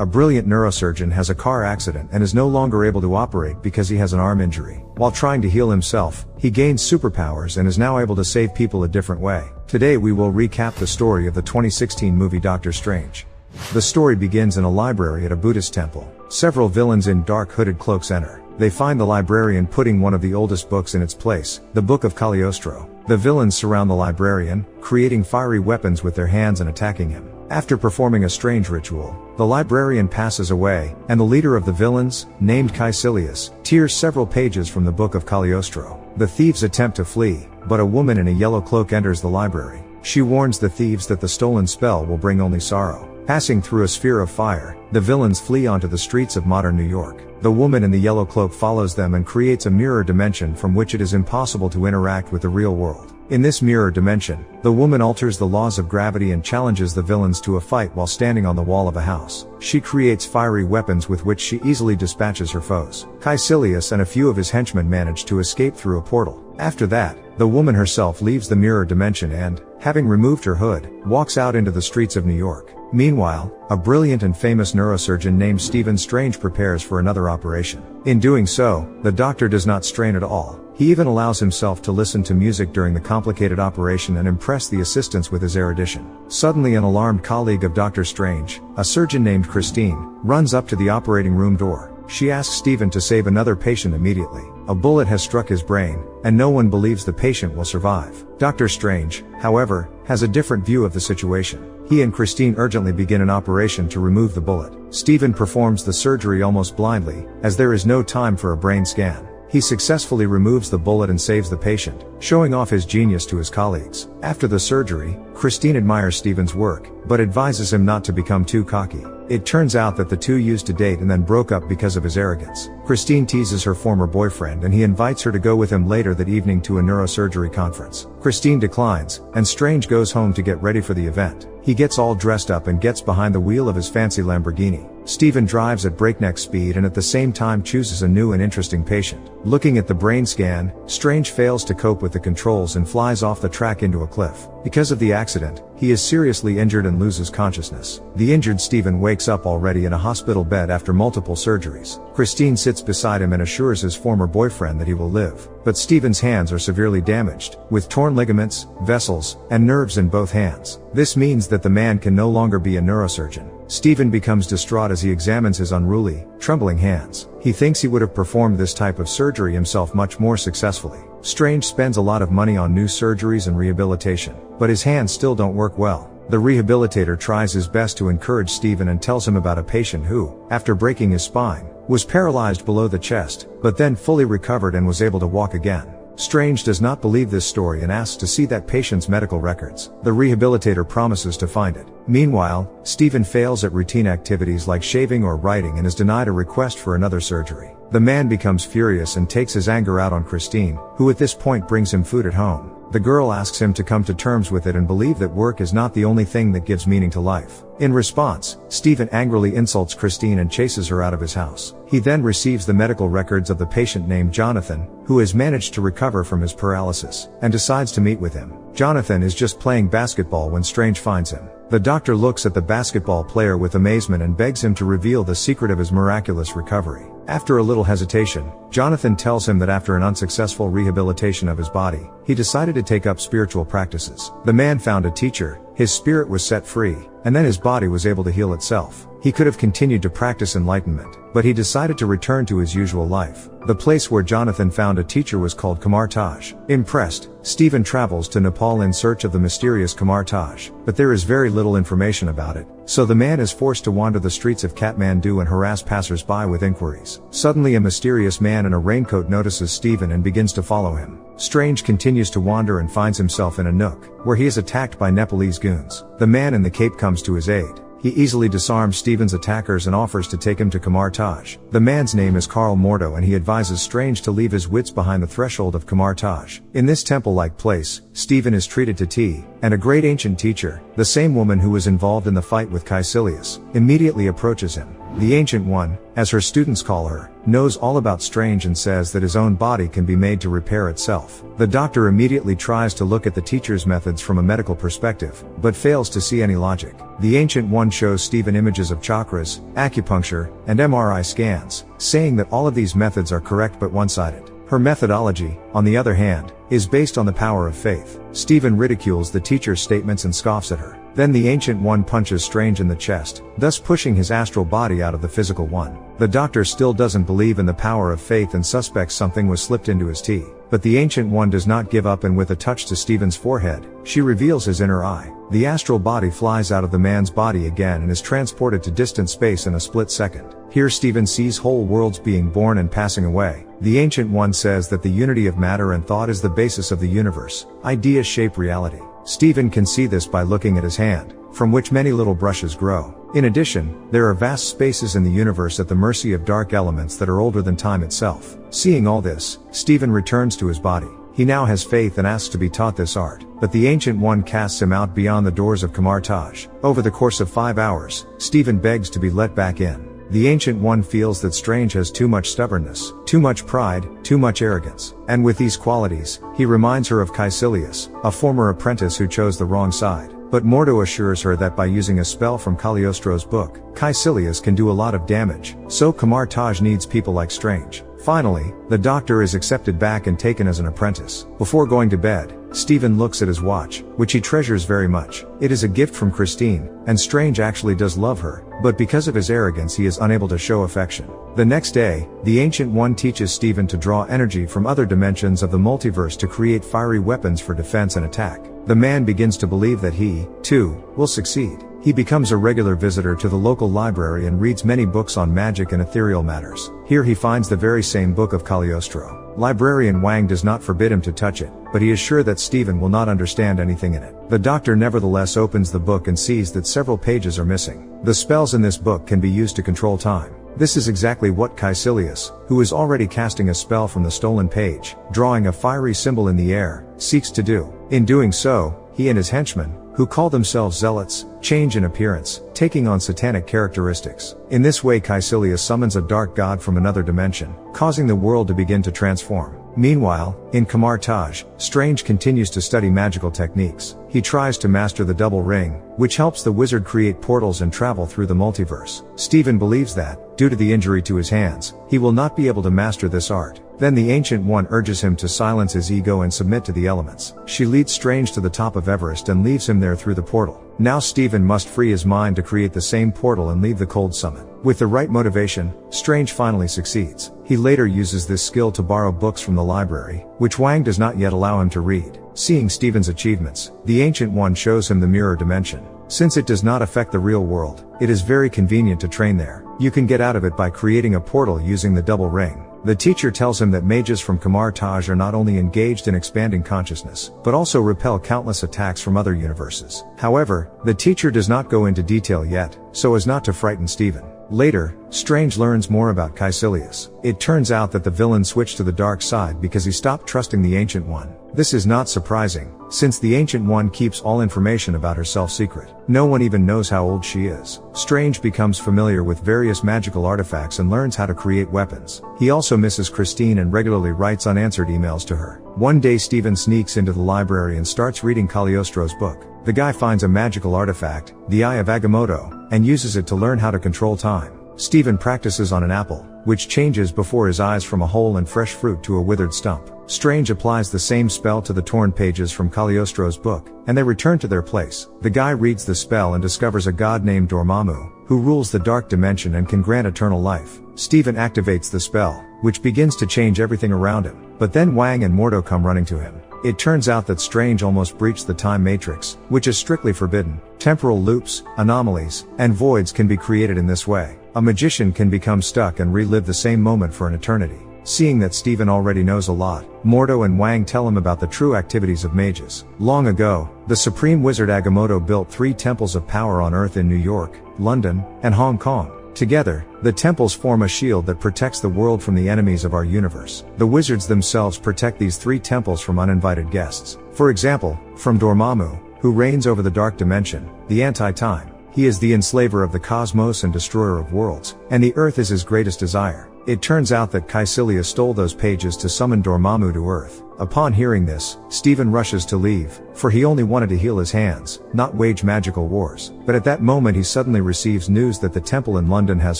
A brilliant neurosurgeon has a car accident and is no longer able to operate because he has an arm injury. While trying to heal himself, he gains superpowers and is now able to save people a different way. Today we will recap the story of the 2016 movie Doctor Strange. The story begins in a library at a Buddhist temple. Several villains in dark hooded cloaks enter. They find the librarian putting one of the oldest books in its place, the Book of Cagliostro. The villains surround the librarian, creating fiery weapons with their hands and attacking him. After performing a strange ritual, the librarian passes away, and the leader of the villains, named Caecilius, tears several pages from the Book of Cagliostro. The thieves attempt to flee, but a woman in a yellow cloak enters the library. She warns the thieves that the stolen spell will bring only sorrow. Passing through a sphere of fire, the villains flee onto the streets of modern New York. The woman in the yellow cloak follows them and creates a mirror dimension from which it is impossible to interact with the real world. In this mirror dimension, the woman alters the laws of gravity and challenges the villains to a fight while standing on the wall of a house. She creates fiery weapons with which she easily dispatches her foes. Caecilius and a few of his henchmen manage to escape through a portal. After that, the woman herself leaves the mirror dimension and, having removed her hood, walks out into the streets of New York. Meanwhile, a brilliant and famous neurosurgeon named Stephen Strange prepares for another operation. In doing so, the doctor does not strain at all. He even allows himself to listen to music during the complicated operation and impress the assistants with his erudition. Suddenly an alarmed colleague of Dr. Strange, a surgeon named Christine, runs up to the operating room door. She asks Stephen to save another patient immediately. A bullet has struck his brain, and no one believes the patient will survive. Dr. Strange, however, has a different view of the situation. He and Christine urgently begin an operation to remove the bullet. Stephen performs the surgery almost blindly, as there is no time for a brain scan. He successfully removes the bullet and saves the patient, showing off his genius to his colleagues. After the surgery, Christine admires Stephen's work, but advises him not to become too cocky. It turns out that the two used to date and then broke up because of his arrogance. Christine teases her former boyfriend and he invites her to go with him later that evening to a neurosurgery conference. Christine declines, and Strange goes home to get ready for the event. He gets all dressed up and gets behind the wheel of his fancy Lamborghini. Stephen drives at breakneck speed and at the same time chooses a new and interesting patient. Looking at the brain scan, Strange fails to cope with the controls and flies off the track into a cliff. Because of the accident, he is seriously injured and loses consciousness. The injured Stephen wakes up already in a hospital bed after multiple surgeries. Christine sits beside him and assures his former boyfriend that he will live. But Stephen's hands are severely damaged, with torn ligaments, vessels, and nerves in both hands. This means that the man can no longer be a neurosurgeon. Stephen becomes distraught as he examines his unruly, trembling hands. He thinks he would have performed this type of surgery himself much more successfully. Strange spends a lot of money on new surgeries and rehabilitation, but his hands still don't work well. The rehabilitator tries his best to encourage Stephen and tells him about a patient who, after breaking his spine, was paralyzed below the chest, but then fully recovered and was able to walk again. Strange does not believe this story and asks to see that patient's medical records. The rehabilitator promises to find it. Meanwhile, Stephen fails at routine activities like shaving or writing and is denied a request for another surgery. The man becomes furious and takes his anger out on Christine, who at this point brings him food at home. The girl asks him to come to terms with it and believe that work is not the only thing that gives meaning to life. In response, Stephen angrily insults Christine and chases her out of his house. He then receives the medical records of the patient named Jonathan, who has managed to recover from his paralysis, and decides to meet with him. Jonathan is just playing basketball when Strange finds him. The doctor looks at the basketball player with amazement and begs him to reveal the secret of his miraculous recovery. After a little hesitation, Jonathan tells him that after an unsuccessful rehabilitation of his body, he decided to take up spiritual practices. The man found a teacher, his spirit was set free, and then his body was able to heal itself. He could have continued to practice enlightenment, but he decided to return to his usual life. The place where Jonathan found a teacher was called Kamar Taj. Impressed, Stephen travels to Nepal in search of the mysterious Kamar Taj, but there is very little information about it, so the man is forced to wander the streets of Kathmandu and harass passers-by with inquiries. Suddenly a mysterious man in a raincoat notices Stephen and begins to follow him. Strange continues to wander and finds himself in a nook, where he is attacked by Nepalese goons. The man in the cape comes to his aid. He easily disarms Stephen's attackers and offers to take him to Kamar Taj. The man's name is Karl Mordo and he advises Strange to leave his wits behind the threshold of Kamar Taj. In this temple-like place, Stephen is treated to tea, and a great ancient teacher, the same woman who was involved in the fight with Caecilius, immediately approaches him. The Ancient One, as her students call her, knows all about Strange and says that his own body can be made to repair itself. The doctor immediately tries to look at the teacher's methods from a medical perspective, but fails to see any logic. The Ancient One shows Stephen images of chakras, acupuncture, and MRI scans, saying that all of these methods are correct but one-sided. Her methodology, on the other hand, is based on the power of faith. Stephen ridicules the teacher's statements and scoffs at her. Then the Ancient One punches Strange in the chest, thus pushing his astral body out of the physical one. The doctor still doesn't believe in the power of faith and suspects something was slipped into his tea. But the Ancient One does not give up, and with a touch to Stephen's forehead, she reveals his inner eye. The astral body flies out of the man's body again and is transported to distant space in a split second. Here Stephen sees whole worlds being born and passing away. The Ancient One says that the unity of matter and thought is the basis of the universe. Ideas shape reality. Stephen can see this by looking at his hand, from which many little brushes grow. In addition, there are vast spaces in the universe at the mercy of dark elements that are older than time itself. Seeing all this, Stephen returns to his body. He now has faith and asks to be taught this art, but the Ancient One casts him out beyond the doors of Kamar Taj. Over the course of 5 hours, Stephen begs to be let back in. The Ancient One feels that Strange has too much stubbornness, too much pride, too much arrogance, and with these qualities, he reminds her of Caecilius, a former apprentice who chose the wrong side. But Mordo assures her that by using a spell from Cagliostro's book, Caecilius can do a lot of damage, so Kamar Taj needs people like Strange. Finally, the doctor is accepted back and taken as an apprentice. Before going to bed, Stephen looks at his watch, which he treasures very much. It is a gift from Christine, and Strange actually does love her, but because of his arrogance he is unable to show affection. The next day, the Ancient One teaches Stephen to draw energy from other dimensions of the multiverse to create fiery weapons for defense and attack. The man begins to believe that he, too, will succeed. He becomes a regular visitor to the local library and reads many books on magic and ethereal matters. Here he finds the very same book of Cagliostro. Librarian Wang does not forbid him to touch it, but he is sure that Stephen will not understand anything in it. The doctor nevertheless opens the book and sees that several pages are missing. The spells in this book can be used to control time. This is exactly what Caecilius, who is already casting a spell from the stolen page, drawing a fiery symbol in the air, seeks to do. In doing so, he and his henchmen, who call themselves zealots, change in appearance, taking on satanic characteristics. In this way Caecilius summons a dark god from another dimension, causing the world to begin to transform. Meanwhile, in Kamar Taj, Strange continues to study magical techniques. He tries to master the double ring, which helps the wizard create portals and travel through the multiverse. Stephen believes that, due to the injury to his hands, he will not be able to master this art. Then the Ancient One urges him to silence his ego and submit to the elements. She leads Strange to the top of Everest and leaves him there through the portal. Now Stephen must free his mind to create the same portal and leave the cold summit. With the right motivation, Strange finally succeeds. He later uses this skill to borrow books from the library, which Wang does not yet allow him to read. Seeing Stephen's achievements, the Ancient One shows him the mirror dimension. Since it does not affect the real world, it is very convenient to train there. You can get out of it by creating a portal using the double ring. The teacher tells him that mages from Kamar Taj are not only engaged in expanding consciousness, but also repel countless attacks from other universes. However, the teacher does not go into detail yet, so as not to frighten Stephen. Later, Strange learns more about Caecilius. It turns out that the villain switched to the dark side because he stopped trusting the Ancient One. This is not surprising, since the Ancient One keeps all information about herself secret. No one even knows how old she is. Strange becomes familiar with various magical artifacts and learns how to create weapons. He also misses Christine and regularly writes unanswered emails to her. One day Stephen sneaks into the library and starts reading Cagliostro's book. The guy finds a magical artifact, the Eye of Agamotto, and uses it to learn how to control time. Stephen practices on an apple, which changes before his eyes from a whole and fresh fruit to a withered stump. Strange applies the same spell to the torn pages from Cagliostro's book, and they return to their place. The guy reads the spell and discovers a god named Dormammu, who rules the dark dimension and can grant eternal life. Stephen activates the spell, which begins to change everything around him, but then Wang and Mordo come running to him. It turns out that Strange almost breached the time matrix, which is strictly forbidden. Temporal loops, anomalies, and voids can be created in this way. A magician can become stuck and relive the same moment for an eternity. Seeing that Stephen already knows a lot, Mordo and Wang tell him about the true activities of mages. Long ago, the supreme wizard Agamotto built 3 temples of power on Earth in New York, London, and Hong Kong. Together, the temples form a shield that protects the world from the enemies of our universe. The wizards themselves protect these 3 temples from uninvited guests. For example, from Dormammu, who reigns over the dark dimension, the anti-time. He is the enslaver of the cosmos and destroyer of worlds, and the earth is his greatest desire. It turns out that Caecilius stole those pages to summon Dormammu to Earth. Upon hearing this, Stephen rushes to leave, for he only wanted to heal his hands, not wage magical wars. But at that moment he suddenly receives news that the temple in London has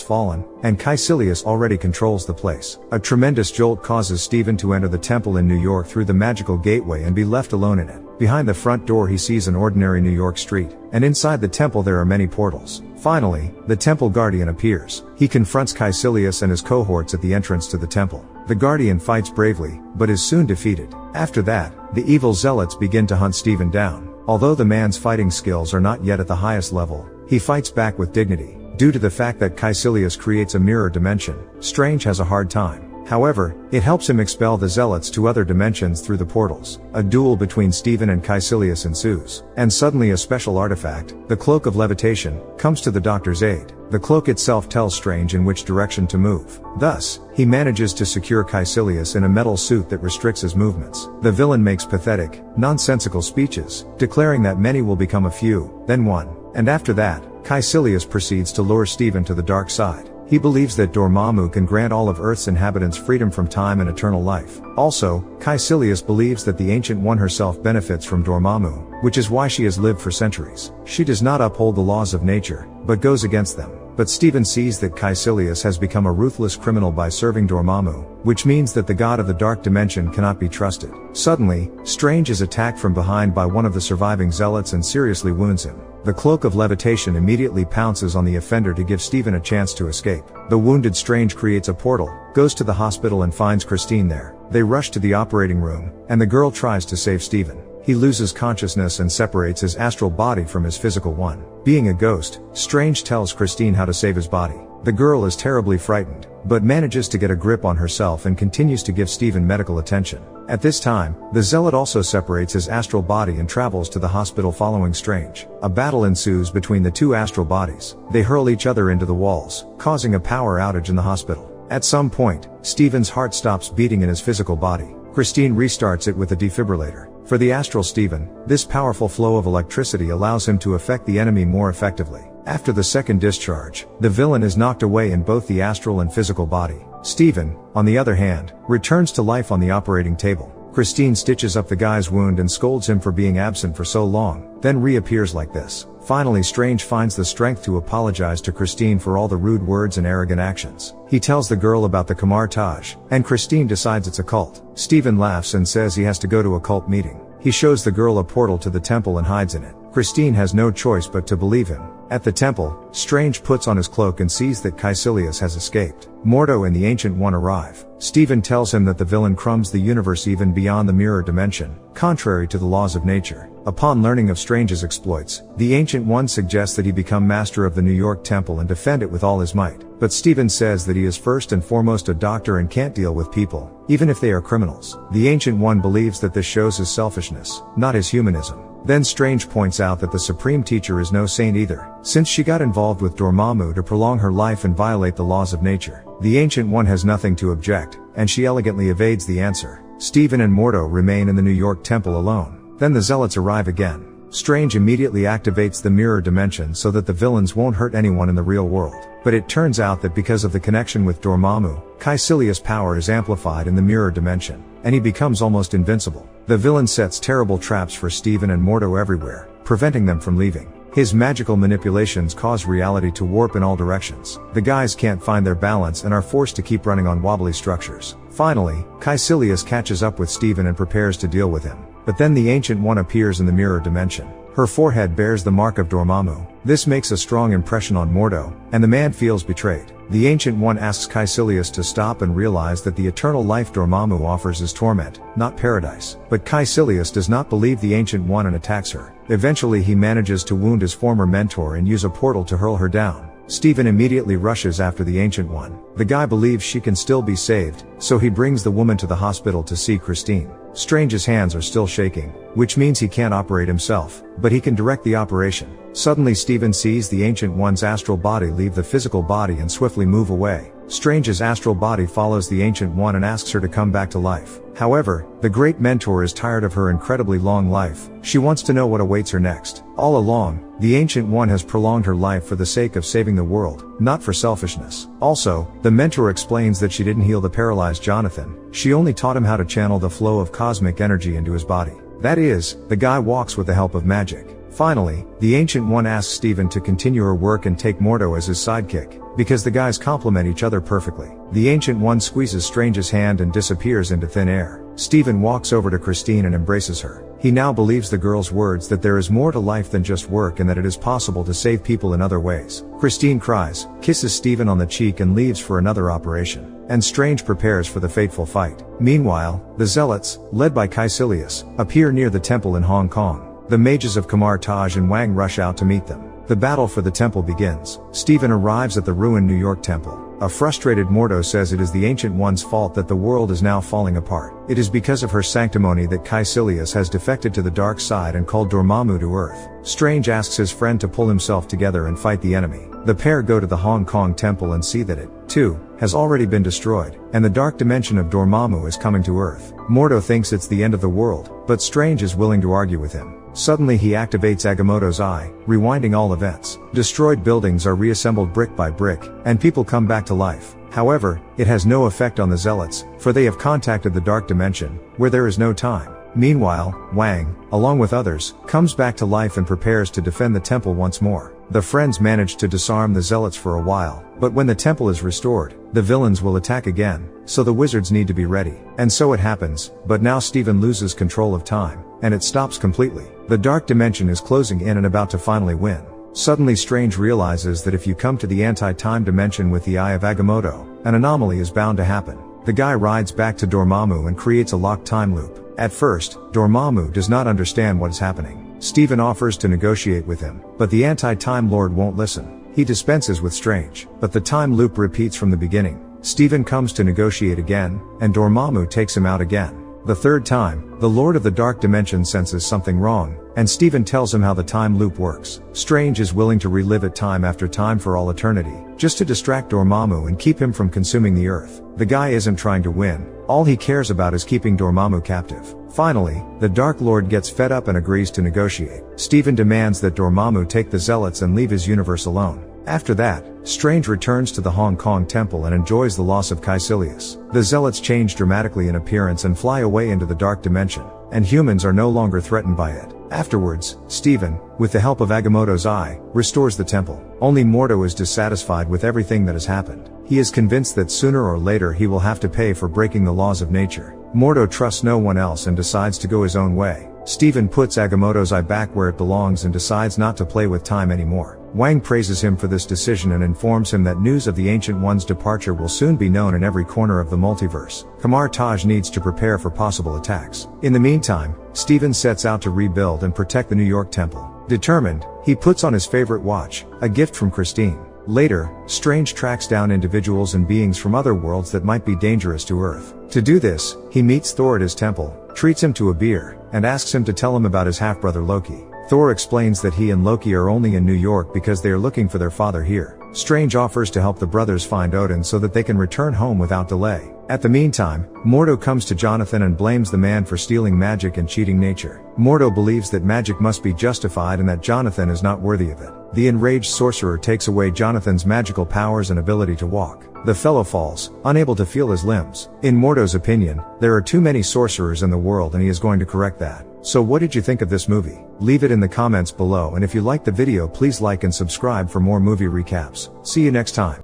fallen, and Caecilius already controls the place. A tremendous jolt causes Stephen to enter the temple in New York through the magical gateway and be left alone in it. Behind the front door he sees an ordinary New York street, and inside the temple there are many portals. Finally, the temple guardian appears. He confronts Caecilius and his cohorts at the entrance to the temple. The guardian fights bravely, but is soon defeated. After that, the evil zealots begin to hunt Stephen down. Although the man's fighting skills are not yet at the highest level, he fights back with dignity. Due to the fact that Caecilius creates a mirror dimension, Strange has a hard time. However, it helps him expel the zealots to other dimensions through the portals. A duel between Stephen and Caecilius ensues, and suddenly a special artifact, the Cloak of Levitation, comes to the Doctor's aid. The cloak itself tells Strange in which direction to move. Thus, he manages to secure Caecilius in a metal suit that restricts his movements. The villain makes pathetic, nonsensical speeches, declaring that many will become a few, then one. And after that, Caecilius proceeds to lure Stephen to the dark side. He believes that Dormammu can grant all of Earth's inhabitants freedom from time and eternal life. Also, Caecilius believes that the Ancient One herself benefits from Dormammu, which is why she has lived for centuries. She does not uphold the laws of nature, but goes against them. But Stephen sees that Caecilius has become a ruthless criminal by serving Dormammu, which means that the god of the dark dimension cannot be trusted. Suddenly, Strange is attacked from behind by one of the surviving zealots and seriously wounds him. The Cloak of Levitation immediately pounces on the offender to give Stephen a chance to escape. The wounded Strange creates a portal, goes to the hospital and finds Christine there. They rush to the operating room, and the girl tries to save Stephen. He loses consciousness and separates his astral body from his physical one. Being a ghost, Strange tells Christine how to save his body. The girl is terribly frightened, but manages to get a grip on herself and continues to give Stephen medical attention. At this time, the zealot also separates his astral body and travels to the hospital following Strange. A battle ensues between the 2 astral bodies. They hurl each other into the walls, causing a power outage in the hospital. At some point, Stephen's heart stops beating in his physical body. Christine restarts it with a defibrillator. For the astral Stephen, this powerful flow of electricity allows him to affect the enemy more effectively. After the second discharge, the villain is knocked away in both the astral and physical body. Stephen, on the other hand, returns to life on the operating table. Christine stitches up the guy's wound and scolds him for being absent for so long, then reappears like this. Finally, Strange finds the strength to apologize to Christine for all the rude words and arrogant actions. He tells the girl about the Kamar Taj, and Christine decides it's a cult. Stephen laughs and says he has to go to a cult meeting. He shows the girl a portal to the temple and hides in it. Christine has no choice but to believe him. At the temple, Strange puts on his cloak and sees that Caecilius has escaped. Mordo and the Ancient One arrive. Stephen tells him that the villain crumbs the universe even beyond the mirror dimension, contrary to the laws of nature. Upon learning of Strange's exploits, the Ancient One suggests that he become master of the New York Temple and defend it with all his might. But Stephen says that he is first and foremost a doctor and can't deal with people, even if they are criminals. The Ancient One believes that this shows his selfishness, not his humanism. Then Strange points out that the Supreme Teacher is no saint either, since she got involved with Dormammu to prolong her life and violate the laws of nature. The Ancient One has nothing to object, and she elegantly evades the answer. Stephen and Mordo remain in the New York Temple alone. Then the Zealots arrive again. Strange immediately activates the mirror dimension so that the villains won't hurt anyone in the real world. But it turns out that because of the connection with Dormammu, Caecilius' power is amplified in the mirror dimension, and he becomes almost invincible. The villain sets terrible traps for Stephen and Mordo everywhere, preventing them from leaving. His magical manipulations cause reality to warp in all directions. The guys can't find their balance and are forced to keep running on wobbly structures. Finally, Caecilius catches up with Stephen and prepares to deal with him. But then the Ancient One appears in the mirror dimension. Her forehead bears the mark of Dormammu. This makes a strong impression on Mordo, and the man feels betrayed. The Ancient One asks Caecilius to stop and realize that the eternal life Dormammu offers is torment, not paradise. But Caecilius does not believe the Ancient One and attacks her. Eventually he manages to wound his former mentor and use a portal to hurl her down. Steven immediately rushes after the Ancient One. The guy believes she can still be saved, so he brings the woman to the hospital to see Christine. Strange's hands are still shaking, which means he can't operate himself, but he can direct the operation. Suddenly Steven sees the Ancient One's astral body leave the physical body and swiftly move away. Strange's astral body follows the Ancient One and asks her to come back to life. However, the great mentor is tired of her incredibly long life. She wants to know what awaits her next. All along, the Ancient One has prolonged her life for the sake of saving the world, not for selfishness. Also, the mentor explains that she didn't heal the paralyzed Jonathan. She only taught him how to channel the flow of cosmic energy into his body. That is, the guy walks with the help of magic. Finally, the Ancient One asks Steven to continue her work and take Mordo as his sidekick, because the guys complement each other perfectly. The Ancient One squeezes Strange's hand and disappears into thin air. Steven walks over to Christine and embraces her. He now believes the girl's words that there is more to life than just work and that it is possible to save people in other ways. Christine cries, kisses Steven on the cheek and leaves for another operation. And Strange prepares for the fateful fight. Meanwhile, the Zealots, led by Caecilius, appear near the temple in Hong Kong. The mages of Kamar Taj and Wang rush out to meet them. The battle for the temple begins. Steven arrives at the ruined New York temple. A frustrated Mordo says it is the Ancient One's fault that the world is now falling apart. It is because of her sanctimony that Caecilius has defected to the dark side and called Dormammu to Earth. Strange asks his friend to pull himself together and fight the enemy. The pair go to the Hong Kong temple and see that it, too, has already been destroyed, and the dark dimension of Dormammu is coming to Earth. Mordo thinks it's the end of the world, but Strange is willing to argue with him. Suddenly he activates Agamotto's eye, rewinding all events. Destroyed buildings are reassembled brick by brick, and people come back to life. However, it has no effect on the Zealots, for they have contacted the dark dimension, where there is no time. Meanwhile, Wang, along with others, comes back to life and prepares to defend the temple once more. The friends manage to disarm the Zealots for a while, but when the temple is restored, the villains will attack again, so the wizards need to be ready. And so it happens, but now Steven loses control of time, and it stops completely. The dark dimension is closing in and about to finally win. Suddenly Strange realizes that if you come to the anti-time dimension with the Eye of Agamotto, an anomaly is bound to happen. The guy rides back to Dormammu and creates a locked time loop. At first, Dormammu does not understand what is happening. Steven offers to negotiate with him, but the anti-time lord won't listen. He dispenses with Strange, but the time loop repeats from the beginning. Steven comes to negotiate again, and Dormammu takes him out again. The third time, the Lord of the Dark Dimension senses something wrong, and Steven tells him how the time loop works. Strange is willing to relive it time after time for all eternity, just to distract Dormammu and keep him from consuming the Earth. The guy isn't trying to win, all he cares about is keeping Dormammu captive. Finally, the Dark Lord gets fed up and agrees to negotiate. Steven demands that Dormammu take the Zealots and leave his universe alone. After that, Strange returns to the Hong Kong temple and enjoys the loss of Caecilius. The Zealots change dramatically in appearance and fly away into the dark dimension, and humans are no longer threatened by it. Afterwards, Steven, with the help of Agamotto's eye, restores the temple. Only Mordo is dissatisfied with everything that has happened. He is convinced that sooner or later he will have to pay for breaking the laws of nature. Mordo trusts no one else and decides to go his own way. Steven puts Agamotto's eye back where it belongs and decides not to play with time anymore. Wang praises him for this decision and informs him that news of the Ancient One's departure will soon be known in every corner of the multiverse. Kamar Taj needs to prepare for possible attacks. In the meantime, Steven sets out to rebuild and protect the New York temple. Determined, he puts on his favorite watch, a gift from Christine. Later, Strange tracks down individuals and beings from other worlds that might be dangerous to Earth. To do this, he meets Thor at his temple, treats him to a beer, and asks him to tell him about his half-brother Loki. Thor explains that he and Loki are only in New York because they are looking for their father here. Strange offers to help the brothers find Odin so that they can return home without delay. At the meantime, Mordo comes to Jonathan and blames the man for stealing magic and cheating nature. Mordo believes that magic must be justified and that Jonathan is not worthy of it. The enraged sorcerer takes away Jonathan's magical powers and ability to walk. The fellow falls, unable to feel his limbs. In Mordo's opinion, there are too many sorcerers in the world and he is going to correct that. So what did you think of this movie? Leave it in the comments below, and if you liked the video please like and subscribe for more movie recaps. See you next time.